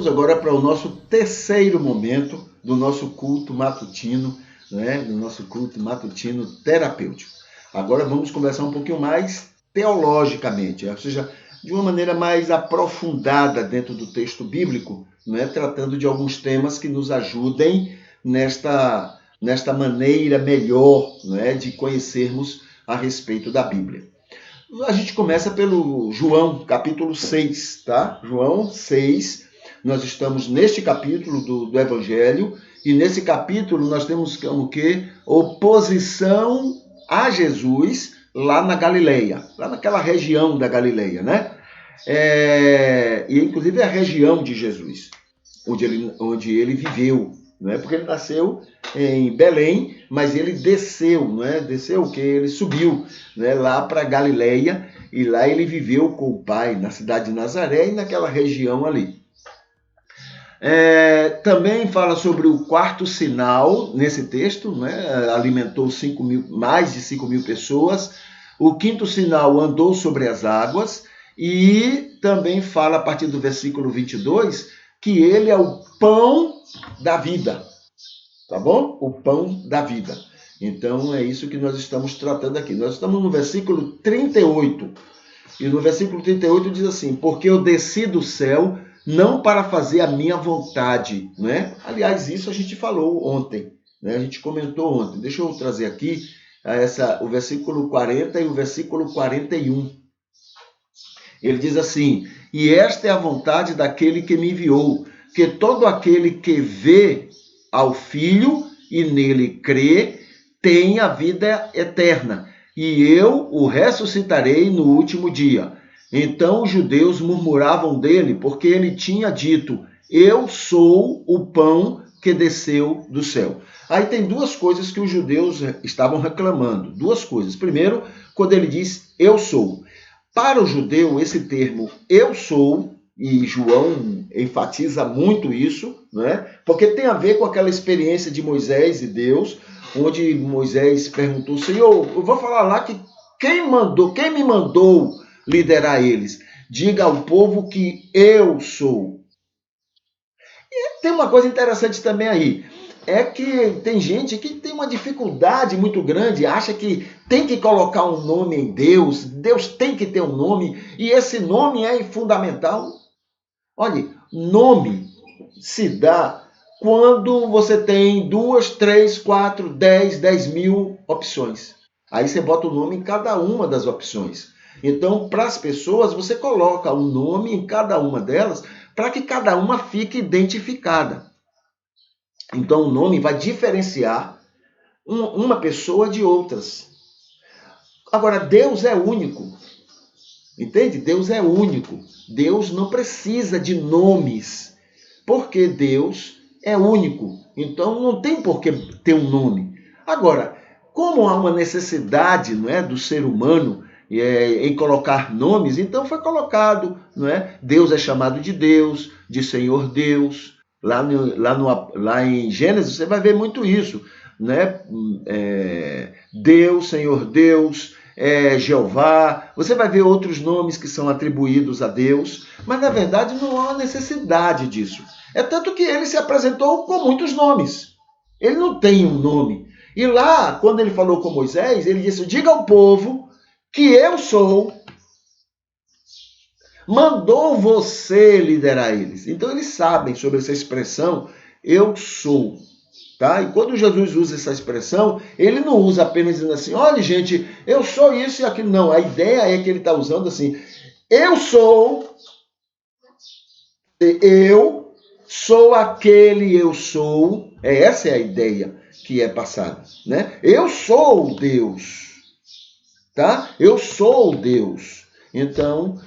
vamos agora para o nosso terceiro momento do nosso culto matutino, né? Do nosso culto matutino terapêutico. Agora vamos conversar um pouquinho mais teologicamente, ou seja, de uma maneira mais aprofundada dentro do texto bíblico, né? Tratando de alguns temas que nos ajudem nesta maneira melhor, né? De conhecermos a respeito da Bíblia. A gente começa pelo João, capítulo 6, tá? João 6, nós estamos neste capítulo do Evangelho, e nesse capítulo nós temos o quê? Oposição a Jesus lá na Galileia, lá naquela região da Galileia, né? E inclusive é a região de Jesus, onde ele viveu, não é? Porque ele nasceu em Belém, mas ele desceu, não é? Desceu o quê? Ele subiu, né, lá para Galileia, e lá ele viveu com o pai na cidade de Nazaré e naquela região ali. Também fala sobre o quarto sinal nesse texto, né? Alimentou mais de 5 mil pessoas. O quinto sinal andou sobre as águas, e também fala a partir do versículo 22 que ele é o pão da vida, tá bom? O pão da vida. Então é isso que nós estamos tratando aqui. Nós estamos no versículo 38. E no versículo 38 diz assim: porque eu desci do céu não para fazer a minha vontade, né? Aliás, isso a gente falou ontem, né? A gente comentou ontem. Deixa eu trazer aqui o versículo 40 e o versículo 41. Ele diz assim: e esta é a vontade daquele que me enviou, que todo aquele que vê ao Filho e nele crê tenha vida eterna, e eu o ressuscitarei no último dia. Então os judeus murmuravam dele, porque ele tinha dito: eu sou o pão que desceu do céu. Aí tem duas coisas que os judeus estavam reclamando. Duas coisas. Primeiro, quando ele diz eu sou. Para o judeu, esse termo eu sou, e João enfatiza muito isso, né? Porque tem a ver com aquela experiência de Moisés e Deus, onde Moisés perguntou: Senhor, eu vou falar lá que quem me mandou liderar eles? Diga ao povo que eu sou. E tem uma coisa interessante também aí. É que tem gente que tem uma dificuldade muito grande, acha que tem que colocar um nome em Deus, Deus tem que ter um nome, e esse nome é fundamental. Olha, nome se dá quando você tem 2, 3, 4, 10 mil opções. Aí você bota o nome em cada uma das opções. Então, para as pessoas, você coloca um nome em cada uma delas para que cada uma fique identificada. Então, o nome vai diferenciar uma pessoa de outras. Agora, Deus é único. Entende? Deus é único. Deus não precisa de nomes, porque Deus é único. Então, não tem por que ter um nome. Agora, como há uma necessidade, não é, do ser humano em colocar nomes, então foi colocado, não é? Deus é chamado de Deus, de Senhor Deus. Lá em Gênesis você vai ver muito isso, né? Deus, Senhor Deus, Jeová. Você vai ver outros nomes que são atribuídos a Deus, mas na verdade não há necessidade disso. É tanto que ele se apresentou com muitos nomes. Ele não tem um nome. E lá, quando ele falou com Moisés, ele disse: diga ao povo que eu sou, mandou você liderar eles. Então eles sabem sobre essa expressão, eu sou. Tá? E quando Jesus usa essa expressão, ele não usa apenas dizendo assim: olha gente, eu sou isso e aquilo. Não, a ideia é que ele está usando assim: eu sou aquele eu sou. Essa é a ideia que é passada, né? Eu sou Deus. Tá? Eu sou Deus. Então,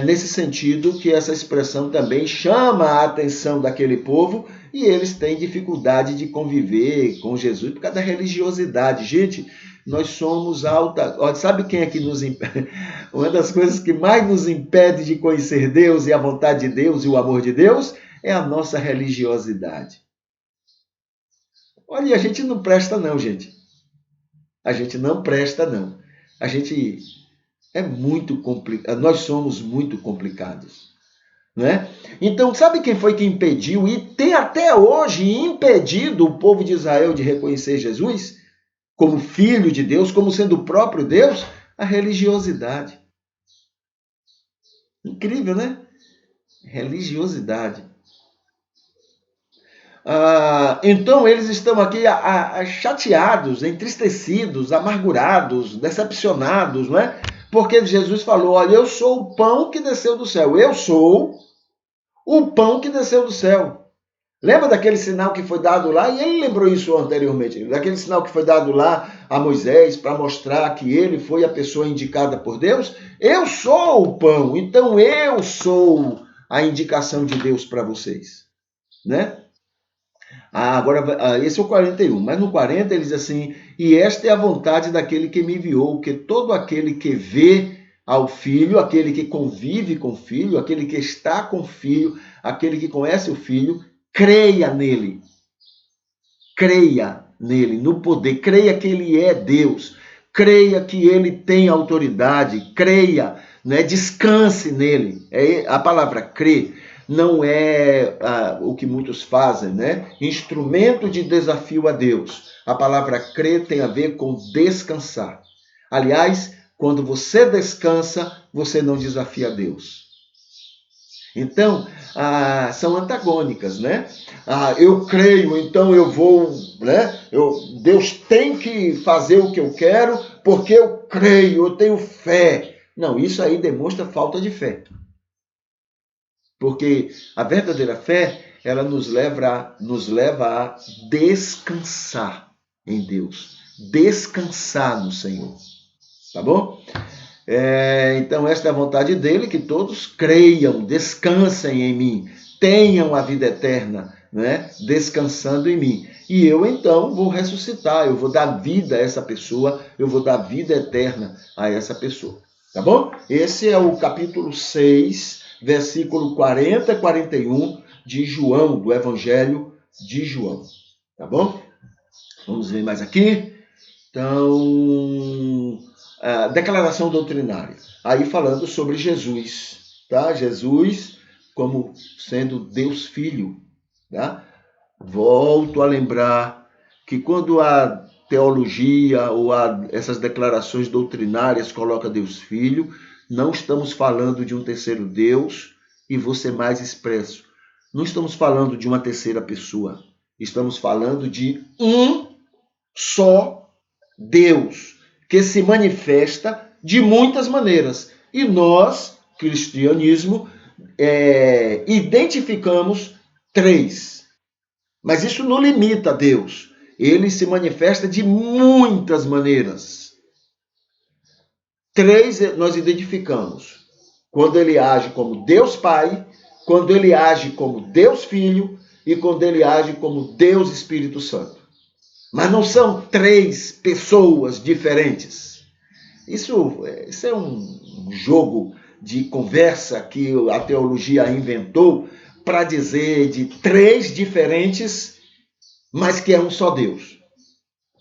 nesse sentido que essa expressão também chama a atenção daquele povo, e eles têm dificuldade de conviver com Jesus por causa da religiosidade. Gente, nós somos alta... Olha, sabe quem é que nos impede? Uma das coisas que mais nos impede de conhecer Deus e a vontade de Deus e o amor de Deus é a nossa religiosidade. Olha, a gente não presta não, gente. A gente não presta não. A gente é muito complicado. Nós somos muito complicados. né? Então, sabe quem foi que impediu e tem até hoje impedido o povo de Israel de reconhecer Jesus como filho de Deus, como sendo o próprio Deus? A religiosidade. Incrível, né? Religiosidade. Então eles estão aqui chateados, entristecidos, amargurados, decepcionados, não é? Porque Jesus falou: olha, eu sou o pão que desceu do céu. Eu sou o pão que desceu do céu. Lembra daquele sinal que foi dado lá? E ele lembrou isso anteriormente. Daquele sinal que foi dado lá a Moisés para mostrar que ele foi a pessoa indicada por Deus? Eu sou o pão, então eu sou a indicação de Deus para vocês, né? Agora, esse é o 41, mas no 40 ele diz assim: e esta é a vontade daquele que me enviou, que todo aquele que vê ao Filho, aquele que convive com o Filho, aquele que está com o Filho, aquele que conhece o Filho, creia nele. Creia nele, no poder, creia que ele é Deus, creia que ele tem autoridade, creia, né? Descanse nele. A palavra crer não é o que muitos fazem, né? Instrumento de desafio a Deus. A palavra crer tem a ver com descansar. Aliás, quando você descansa, você não desafia Deus. Então, são antagônicas, né? Eu creio, então eu vou, né? Deus tem que fazer o que eu quero porque eu creio, eu tenho fé. Não, isso aí demonstra falta de fé. Porque a verdadeira fé, ela nos leva a descansar em Deus, descansar no Senhor, tá bom? Então, esta é a vontade dele, que todos creiam, descansem em mim, tenham a vida eterna, né? Descansando em mim. E eu, então, vou ressuscitar, eu vou dar vida a essa pessoa, eu vou dar vida eterna a essa pessoa. Tá bom? Esse é o capítulo 6, versículo 40 e 41 de João, do Evangelho de João. Tá bom? Vamos ver mais aqui. Então, declaração doutrinária. Aí falando sobre Jesus, tá? Jesus como sendo Deus Filho, tá? Volto a lembrar que quando a teologia ou essas declarações doutrinárias coloca Deus Filho, não estamos falando de um terceiro Deus, e vou ser mais expresso. Não estamos falando de uma terceira pessoa. Estamos falando de um só Deus, que se manifesta de muitas maneiras. E nós, cristianismo, identificamos três. Mas isso não limita a Deus. Ele se manifesta de muitas maneiras. Três nós identificamos. Quando ele age como Deus Pai, quando ele age como Deus Filho e quando ele age como Deus Espírito Santo. Mas não são três pessoas diferentes. Isso é um jogo de conversa que a teologia inventou para dizer de três diferentes, mas que é um só Deus.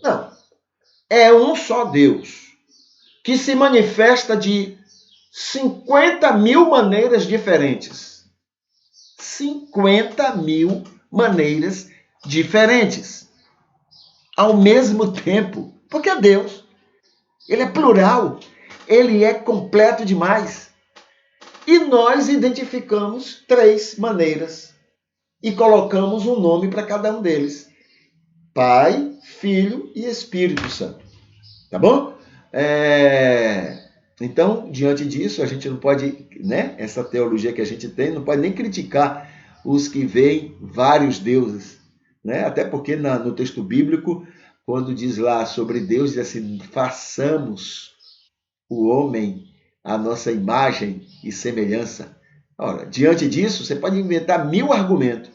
Não. É um só Deus que se manifesta de 50 mil maneiras diferentes. 50 mil maneiras diferentes. Ao mesmo tempo. Porque é Deus. Ele é plural. Ele é completo demais. E nós identificamos três maneiras e colocamos um nome para cada um deles: Pai, Filho e Espírito Santo. Tá bom? Então, diante disso, a gente não pode, né? Essa teologia que a gente tem, não pode nem criticar os que veem vários deuses, né? Até porque no texto bíblico, quando diz lá sobre Deus, diz assim: façamos o homem à nossa imagem e semelhança. Ora, diante disso, você pode inventar 1000 argumentos,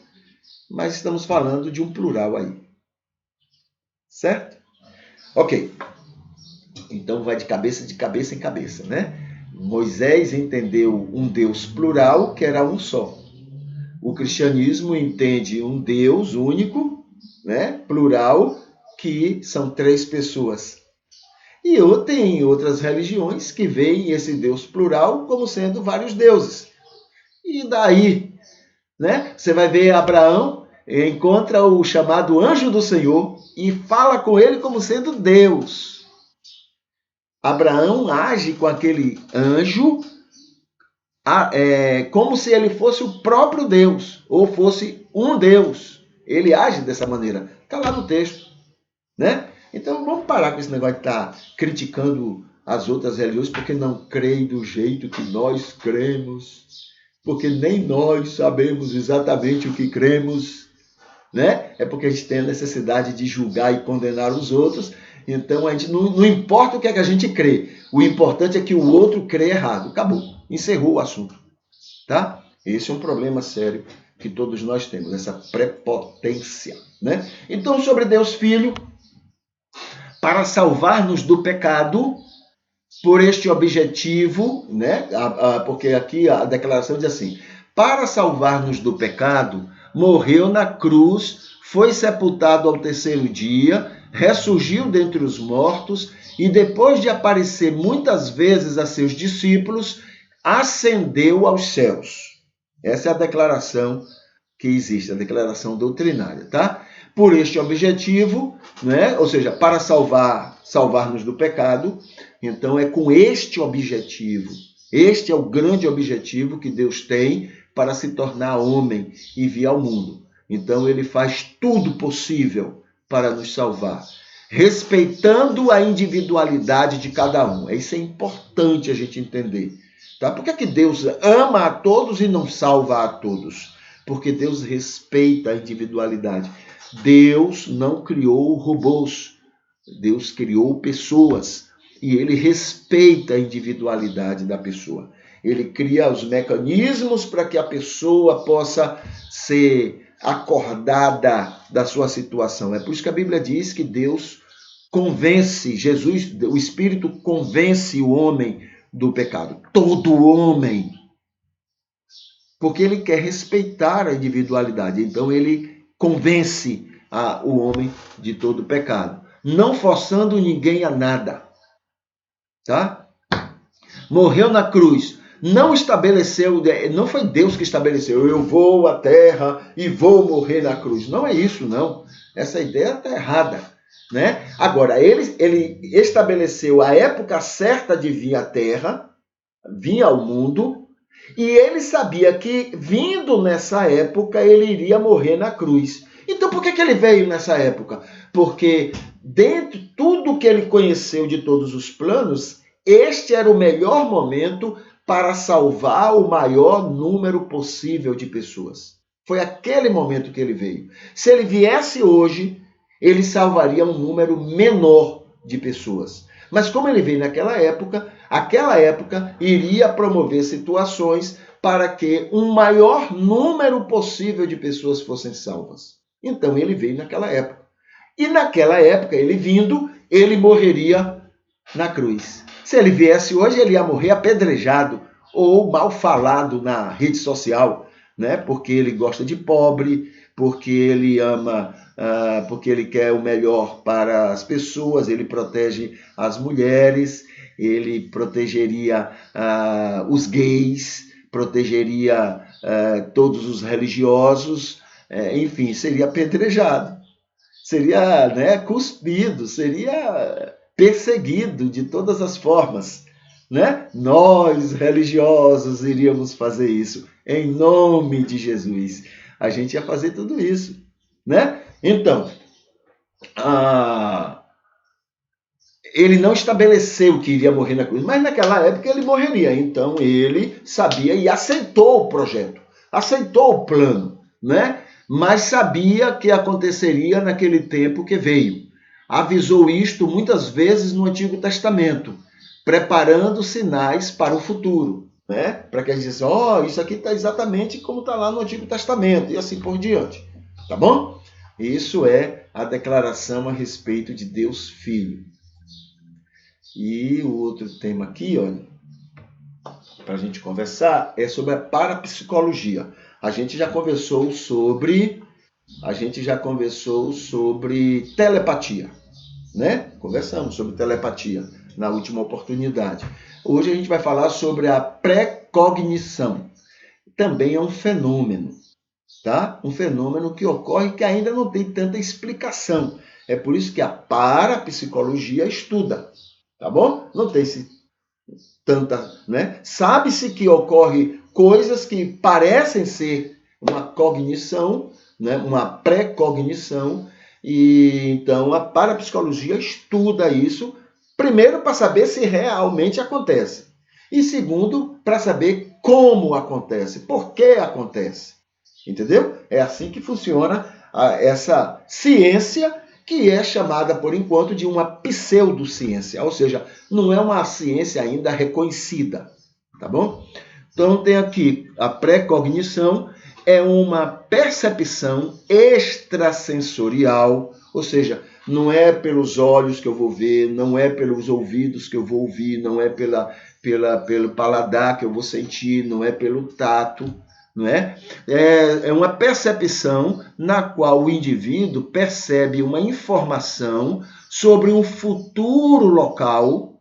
mas estamos falando de um plural aí. Certo? Ok. Então vai de cabeça em cabeça, né? Moisés entendeu um Deus plural, que era um só. O cristianismo entende um Deus único, né? Plural, que são três pessoas. E tem outras religiões que veem esse Deus plural como sendo vários deuses. E daí, né? Você vai ver Abraão, encontra o chamado anjo do Senhor e fala com ele como sendo Deus. Abraão age com aquele anjo como se ele fosse o próprio Deus, ou fosse um Deus. Ele age dessa maneira. Está lá no texto, né? Então vamos parar com esse negócio de estar criticando as outras religiões porque não creem do jeito que nós cremos, porque nem nós sabemos exatamente o que cremos, né? É porque a gente tem a necessidade de julgar e condenar os outros. Então a gente não importa o que é que a gente crê, o importante é que o outro crê errado. Acabou, encerrou o assunto, tá? Esse é um problema sério que todos nós temos, essa prepotência, né? Então, sobre Deus Filho, para salvar-nos do pecado, por este objetivo, né? Porque aqui a declaração diz assim: para salvar-nos do pecado, morreu na cruz, foi sepultado ao terceiro dia, ressurgiu dentre os mortos e depois de aparecer muitas vezes a seus discípulos, ascendeu aos céus. Essa é a declaração que existe, a declaração doutrinária, tá? Por este objetivo, né? Ou seja, para salvar-nos do pecado. Então é com este objetivo, este é o grande objetivo que Deus tem para se tornar homem e vir ao mundo. Então ele faz tudo possível para nos salvar, respeitando a individualidade de cada um. Isso é importante a gente entender, tá? Por que é que Deus ama a todos e não salva a todos? Porque Deus respeita a individualidade. Deus não criou robôs, Deus criou pessoas e ele respeita a individualidade da pessoa. Ele cria os mecanismos para que a pessoa possa ser acordada da sua situação. É por isso que a Bíblia diz que Deus convence, Jesus, o Espírito convence o homem do pecado. Todo homem. Porque ele quer respeitar a individualidade. Então ele convence o homem de todo pecado, não forçando ninguém a nada, tá? Morreu na cruz, não estabeleceu, não foi Deus que estabeleceu, eu vou à terra e vou morrer na cruz. Não é isso, não. Essa ideia está errada, né? Agora, ele estabeleceu a época certa de vir à terra, vir ao mundo, e ele sabia que, vindo nessa época, ele iria morrer na cruz. Então, por que ele veio nessa época? Porque, dentro de tudo que ele conheceu de todos os planos, este era o melhor momento para salvar o maior número possível de pessoas. Foi aquele momento que ele veio. Se ele viesse hoje, ele salvaria um número menor de pessoas. Mas como ele veio naquela época iria promover situações para que um maior número possível de pessoas fossem salvas. Então ele veio naquela época. E naquela época, ele vindo, ele morreria na cruz. Se ele viesse hoje, ele ia morrer apedrejado ou mal falado na rede social, né? Porque ele gosta de pobre, porque ele ama, porque ele quer o melhor para as pessoas, ele protege as mulheres, ele protegeria os gays, protegeria todos os religiosos, enfim, seria apedrejado, seria, né, cuspido, seria perseguido de todas as formas, né? Nós, religiosos, iríamos fazer isso em nome de Jesus. A gente ia fazer tudo isso, né? Então, ele não estabeleceu que iria morrer na cruz, mas naquela época ele morreria. Então ele sabia e aceitou o projeto, aceitou o plano, né? Mas sabia que aconteceria naquele tempo que veio. Avisou isto muitas vezes no Antigo Testamento, preparando sinais para o futuro, né? Para que a gente diga, isso aqui está exatamente como está lá no Antigo Testamento, e assim por diante. Tá bom? Isso é a declaração a respeito de Deus Filho. E o outro tema aqui, olha, para a gente conversar, é sobre a parapsicologia. A gente já conversou sobre telepatia, né? Conversamos sobre telepatia na última oportunidade. Hoje a gente vai falar sobre a precognição. também é um fenômeno, tá? Um fenômeno que ocorre que ainda não tem tanta explicação. É por isso que a parapsicologia estuda, tá bom? Não tem tanta, né? Sabe-se que ocorre coisas que parecem ser uma cognição, né? Uma pré-cognição, e então a parapsicologia estuda isso, primeiro para saber se realmente acontece, e segundo, para saber como acontece, por que acontece. Entendeu? É assim que funciona essa ciência, que é chamada, por enquanto, de uma pseudociência, ou seja, não é uma ciência ainda reconhecida, tá bom? Então tem aqui a pré-cognição, é uma percepção extrasensorial, ou seja, não é pelos olhos que eu vou ver, não é pelos ouvidos que eu vou ouvir, não é pelo paladar que eu vou sentir, não é pelo tato, não é? É uma percepção na qual o indivíduo percebe uma informação sobre um futuro local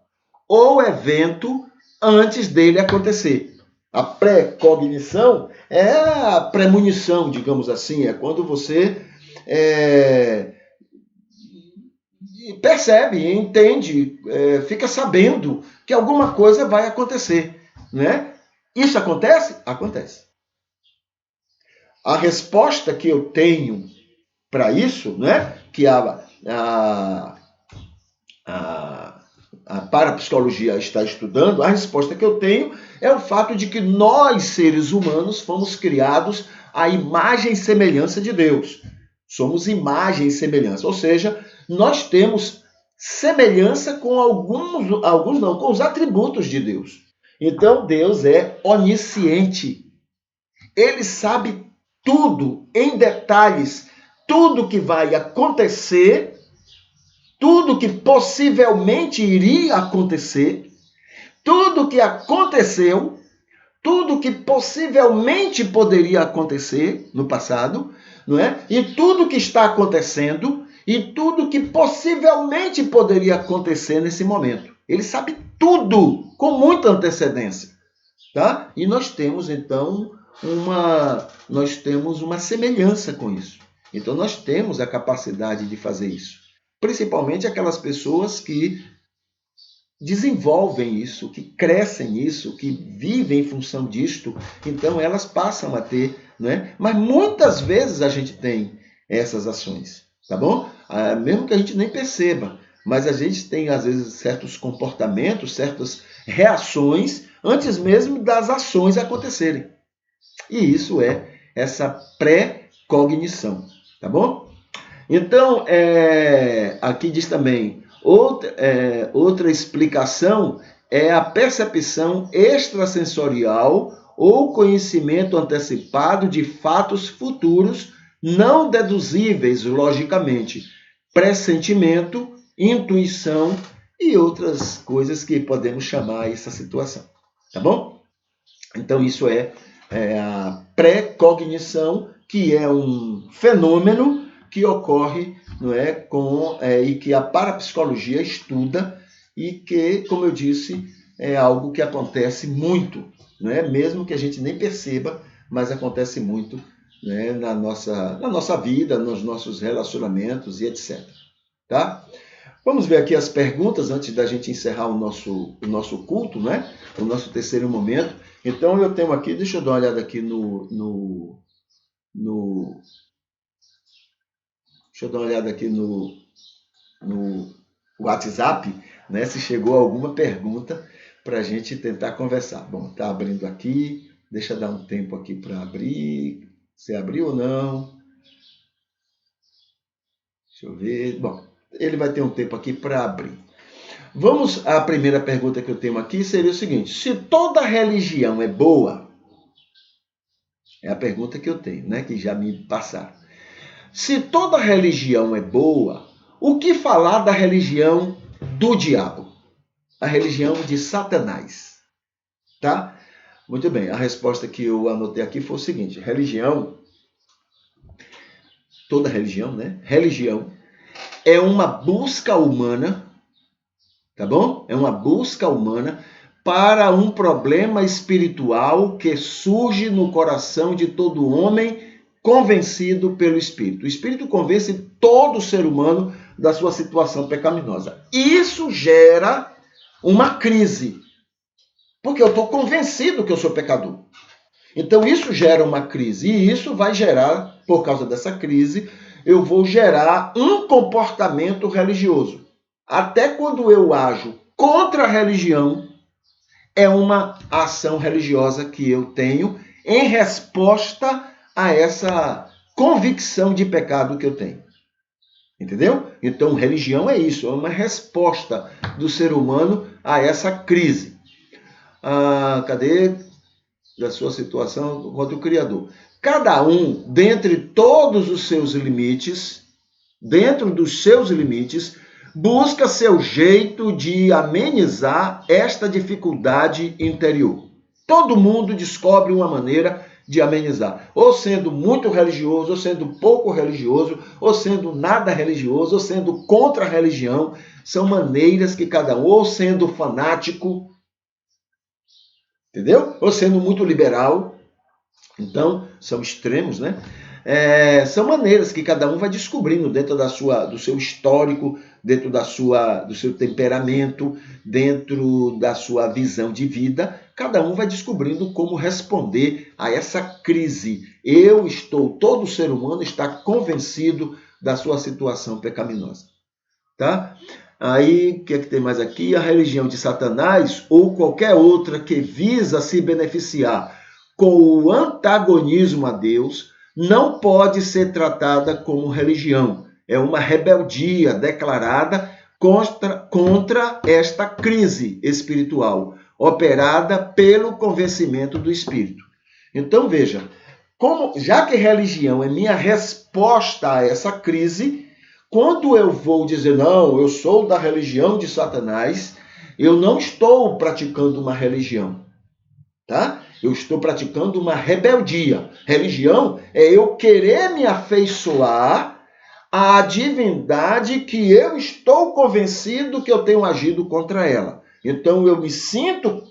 ou evento antes dele acontecer. A pré-cognição é a premonição, digamos assim, é quando você percebe, entende, fica sabendo que alguma coisa vai acontecer, né? Isso acontece? Acontece. A resposta que eu tenho para isso, né, que a parapsicologia está estudando, a resposta que eu tenho é o fato de que nós, seres humanos, fomos criados à imagem e semelhança de Deus. Somos imagem e semelhança, ou seja, nós temos semelhança com alguns não, com os atributos de Deus. Então, Deus é onisciente. Ele sabe tudo, em detalhes, tudo que vai acontecer, tudo que possivelmente iria acontecer, tudo que aconteceu, tudo que possivelmente poderia acontecer no passado, não é? E tudo que está acontecendo e tudo que possivelmente poderia acontecer nesse momento. Ele sabe tudo com muita antecedência, tá? E nós temos então uma semelhança com isso. Então nós temos a capacidade de fazer isso. Principalmente aquelas pessoas que desenvolvem isso, que crescem nisso, que vivem em função disto, então elas passam a ter, né? Mas muitas vezes a gente tem essas ações, tá bom? Mesmo que a gente nem perceba, mas a gente tem às vezes certos comportamentos, certas reações antes mesmo das ações acontecerem. E isso é essa pré-cognição, tá bom? Então, aqui diz também, outra explicação é a percepção extrasensorial ou conhecimento antecipado de fatos futuros não deduzíveis logicamente, pressentimento, intuição e outras coisas que podemos chamar essa situação, tá bom? Então, isso é a pré-cognição, que é um fenômeno que ocorre, não é, e que a parapsicologia estuda e que, como eu disse, é algo que acontece muito, não é? Mesmo que a gente nem perceba, mas acontece muito, né, na nossa vida, nos nossos relacionamentos e etc. Tá? Vamos ver aqui as perguntas antes da gente encerrar o nosso culto, né? O nosso terceiro momento. Então, eu tenho aqui, deixa eu dar uma olhada aqui no WhatsApp, né? Se chegou alguma pergunta para a gente tentar conversar. Bom, tá abrindo aqui, deixa eu dar um tempo aqui para abrir. Se abriu ou não? Deixa eu ver. Bom, ele vai ter um tempo aqui para abrir. Vamos à primeira pergunta que eu tenho aqui, seria o seguinte: se toda religião é boa, é a pergunta que eu tenho, né? Que já me passaram. Se toda religião é boa, o que falar da religião do diabo? A religião de Satanás, tá? Muito bem, a resposta que eu anotei aqui foi o seguinte: religião, toda religião, né? Religião é uma busca humana, tá bom? É uma busca humana para um problema espiritual que surge no coração de todo homem convencido pelo Espírito. O Espírito convence todo ser humano da sua situação pecaminosa. Isso gera uma crise, porque eu estou convencido que eu sou pecador. Então isso gera uma crise, e isso vai gerar, por causa dessa crise, eu vou gerar um comportamento religioso. Até quando eu ajo contra a religião, é uma ação religiosa que eu tenho em resposta a essa convicção de pecado que eu tenho. Entendeu? Então, religião é isso, é uma resposta do ser humano a essa crise. Cadê? Da sua situação contra o Criador. Cada um, dentre todos os seus limites, dentro dos seus limites, busca seu jeito de amenizar esta dificuldade interior. Todo mundo descobre uma maneira de amenizar, ou sendo muito religioso, ou sendo pouco religioso, ou sendo nada religioso, ou sendo contra a religião. São maneiras que cada um, ou sendo fanático, entendeu? Ou sendo muito liberal. Então, são extremos, né? São maneiras que cada um vai descobrindo dentro do seu histórico, dentro do seu temperamento, dentro da sua visão de vida. Cada um vai descobrindo como responder a essa crise. Todo ser humano está convencido da sua situação pecaminosa. Tá? Aí, o que é que tem mais aqui? A religião de Satanás ou qualquer outra que visa se beneficiar com o antagonismo a Deus não pode ser tratada como religião. É uma rebeldia declarada contra esta crise espiritual, operada pelo convencimento do Espírito. Então, veja, já que religião é minha resposta a essa crise, quando eu vou dizer, não, eu sou da religião de Satanás, eu não estou praticando uma religião, tá? Eu estou praticando uma rebeldia. Religião é eu querer me afeiçoar à divindade que eu estou convencido que eu tenho agido contra ela. Então eu me sinto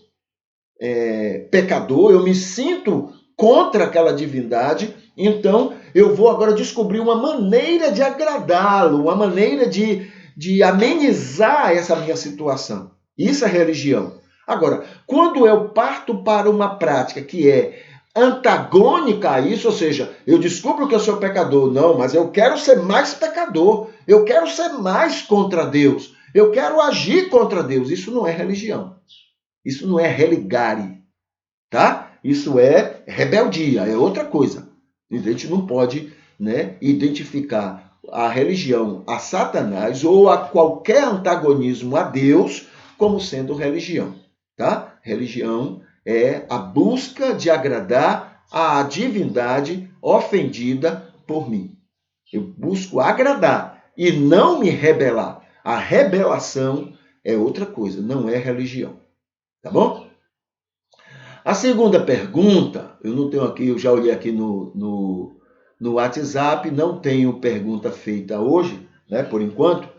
pecador, eu me sinto contra aquela divindade, então eu vou agora descobrir uma maneira de agradá-lo, uma maneira de amenizar essa minha situação. Isso é religião. Agora, quando eu parto para uma prática que é antagônica a isso, ou seja, eu descubro que eu sou pecador, não, mas eu quero ser mais pecador, eu quero ser mais contra Deus, eu quero agir contra Deus, isso não é religião, isso não é religare, tá? Isso é rebeldia, é outra coisa. A gente não pode, né, identificar a religião a Satanás ou a qualquer antagonismo a Deus como sendo religião. Tá? Religião é a busca de agradar a divindade ofendida por mim. Eu busco agradar e não me rebelar. A rebelação é outra coisa, não é religião. Tá bom? A segunda pergunta, eu não tenho aqui, eu já olhei aqui no WhatsApp, não tenho pergunta feita hoje, né, por enquanto,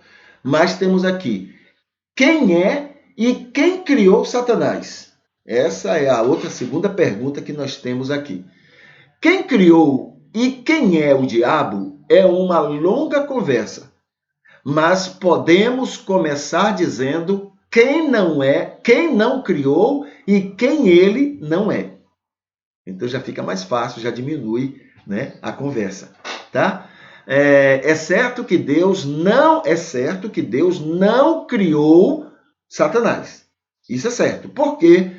mas temos aqui, quem é e quem criou Satanás? Essa é a outra segunda pergunta que nós temos aqui. Quem criou e quem é o diabo é uma longa conversa, mas podemos começar dizendo quem não criou e quem ele não é. Então já fica mais fácil, já diminui, né, a conversa, tá? É certo que Deus não criou Satanás. Isso é certo. Por quê?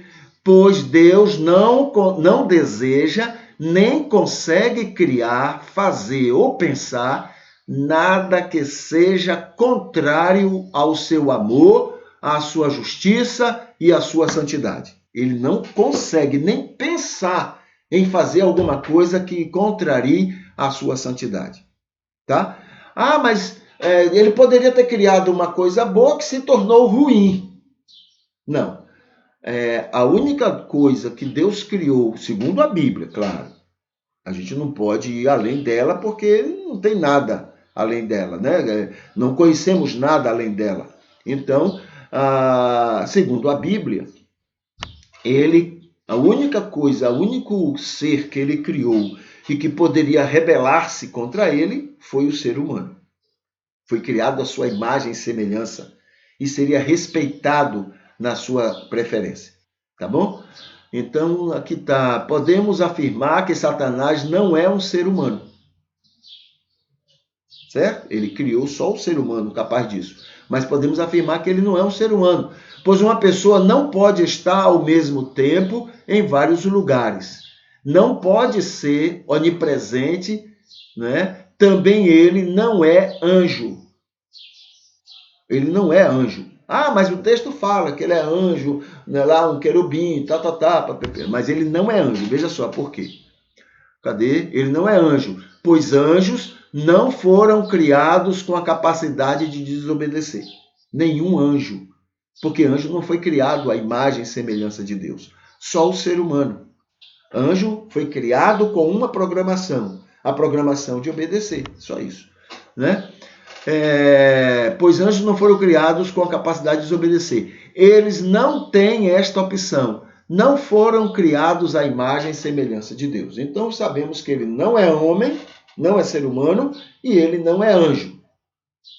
Pois Deus não deseja nem consegue criar, fazer ou pensar nada que seja contrário ao seu amor, à sua justiça e à sua santidade. Ele não consegue nem pensar em fazer alguma coisa que contrarie a sua santidade. Tá? Mas ele poderia ter criado uma coisa boa que se tornou ruim. Não. A única coisa que Deus criou, segundo a Bíblia, claro, a gente não pode ir além dela porque não tem nada além dela, né? Não conhecemos nada além dela. Então, segundo a Bíblia, a única coisa, o único ser que ele criou e que poderia rebelar-se contra ele foi o ser humano. Foi criado à sua imagem e semelhança e seria respeitado na sua preferência. Tá bom? Então, aqui está. Podemos afirmar que Satanás não é um ser humano. Certo? Ele criou só o ser humano capaz disso. Mas podemos afirmar que ele não é um ser humano, pois uma pessoa não pode estar ao mesmo tempo em vários lugares. Não pode ser onipresente, né? Também ele não é anjo. Ele não é anjo. Ah, mas o texto fala que ele é anjo, né, lá um querubim, mas ele não é anjo. Veja só por quê. Cadê? Ele não é anjo, pois anjos não foram criados com a capacidade de desobedecer. Nenhum anjo. Porque anjo não foi criado à imagem e semelhança de Deus. Só o ser humano. Anjo foi criado com uma programação. A programação de obedecer. Só isso. Né? Pois anjos não foram criados com a capacidade de desobedecer. Eles não têm esta opção. Não foram criados à imagem e semelhança de Deus. Então sabemos que ele não é homem, não é ser humano e ele não é anjo.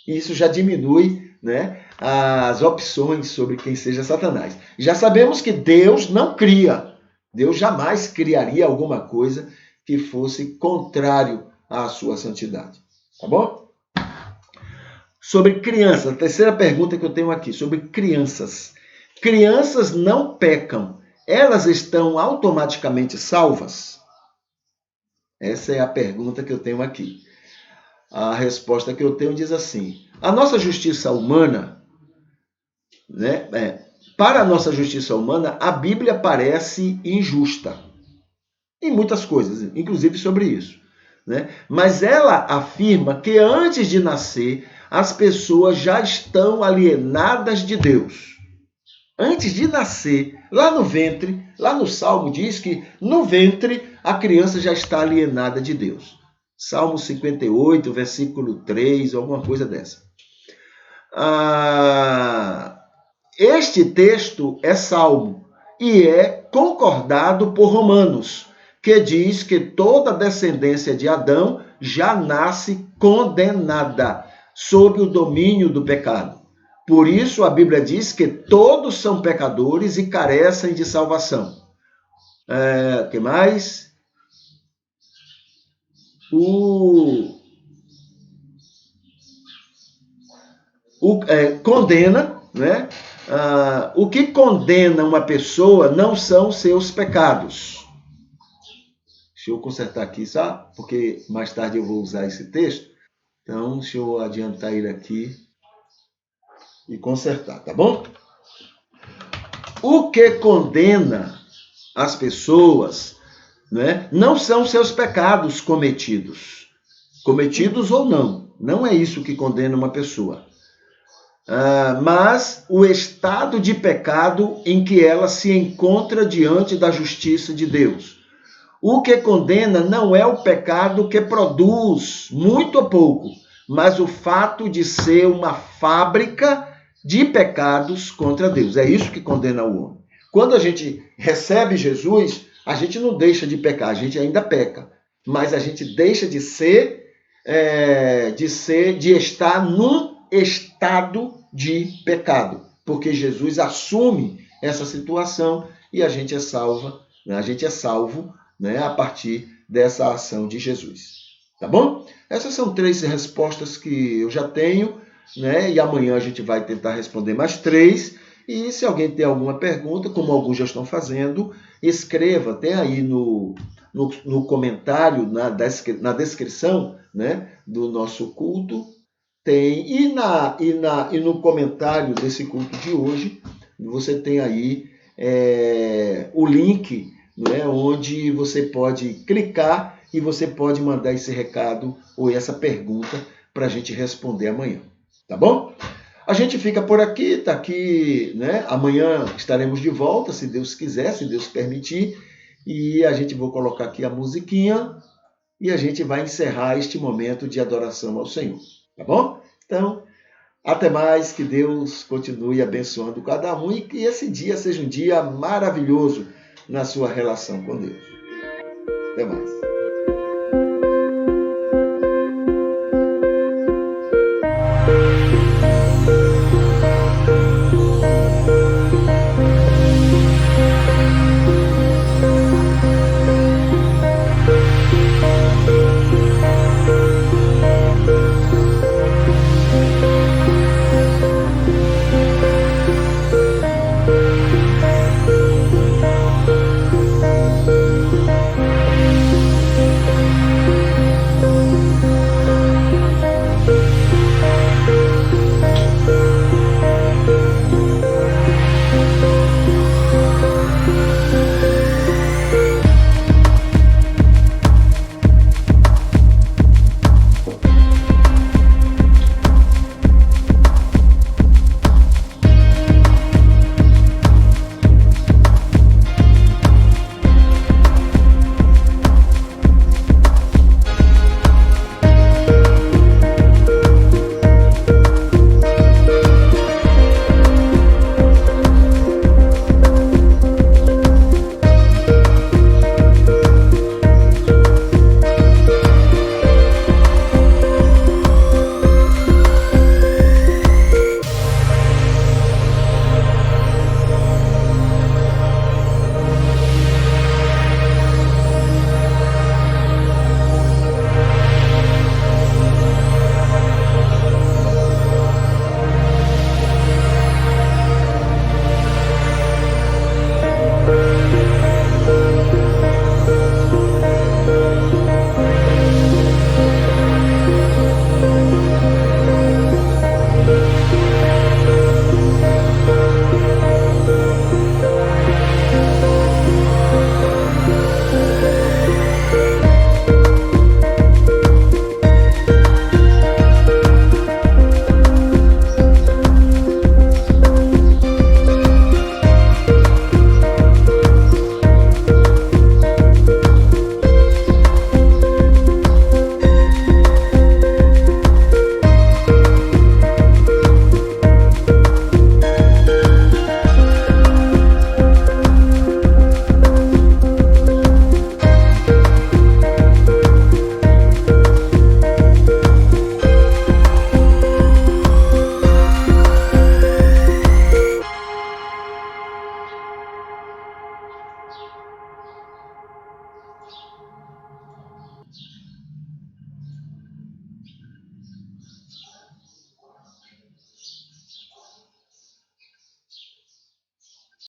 Isso já diminui, né, as opções sobre quem seja Satanás. Já sabemos que Deus não cria. Deus jamais criaria alguma coisa que fosse contrário à sua santidade. Tá bom? Sobre crianças, a terceira pergunta que eu tenho aqui, sobre crianças. Crianças não pecam. Elas estão automaticamente salvas? Essa é a pergunta que eu tenho aqui. A resposta que eu tenho diz assim: a nossa justiça humana, né, para a nossa justiça humana, a Bíblia parece injusta. Em muitas coisas, inclusive sobre isso. Né? Mas ela afirma que antes de nascer, as pessoas já estão alienadas de Deus. Antes de nascer, lá no ventre, lá no Salmo diz que no ventre a criança já está alienada de Deus. Salmo 58, versículo 3, alguma coisa dessa. Este texto é Salmo e é concordado por Romanos, que diz que toda descendência de Adão já nasce condenada, sob o domínio do pecado. Por isso, a Bíblia diz que todos são pecadores e carecem de salvação. O que mais? Condena, né? O que condena uma pessoa não são seus pecados. Deixa eu consertar aqui, sabe? Porque mais tarde eu vou usar esse texto. Então, deixa eu adiantar ele aqui e consertar, tá bom? O que condena as pessoas, né, não são seus pecados cometidos ou não. Não é isso que condena uma pessoa. Mas o estado de pecado em que ela se encontra diante da justiça de Deus. O que condena não é o pecado que produz, muito ou pouco, mas o fato de ser uma fábrica de pecados contra Deus. É isso que condena o homem. Quando a gente recebe Jesus, a gente não deixa de pecar, a gente ainda peca, mas a gente deixa de estar num estado de pecado, porque Jesus assume essa situação e a gente é salvo, né, a partir dessa ação de Jesus. Tá bom? Essas são 3 respostas que eu já tenho, né? E amanhã a gente vai tentar responder mais 3. E se alguém tem alguma pergunta, como alguns já estão fazendo, escreva, tem aí no comentário, na descrição, né, do nosso culto, tem, e no comentário desse culto de hoje, você tem aí o link, né, onde você pode clicar e você pode mandar esse recado ou essa pergunta para a gente responder amanhã. Tá bom? A gente fica por aqui, tá aqui, né? Amanhã estaremos de volta, se Deus quiser, se Deus permitir. E a gente vai colocar aqui a musiquinha e a gente vai encerrar este momento de adoração ao Senhor. Tá bom? Então, Até mais, que Deus continue abençoando cada um e que esse dia seja um dia maravilhoso na sua relação com Deus. Até mais.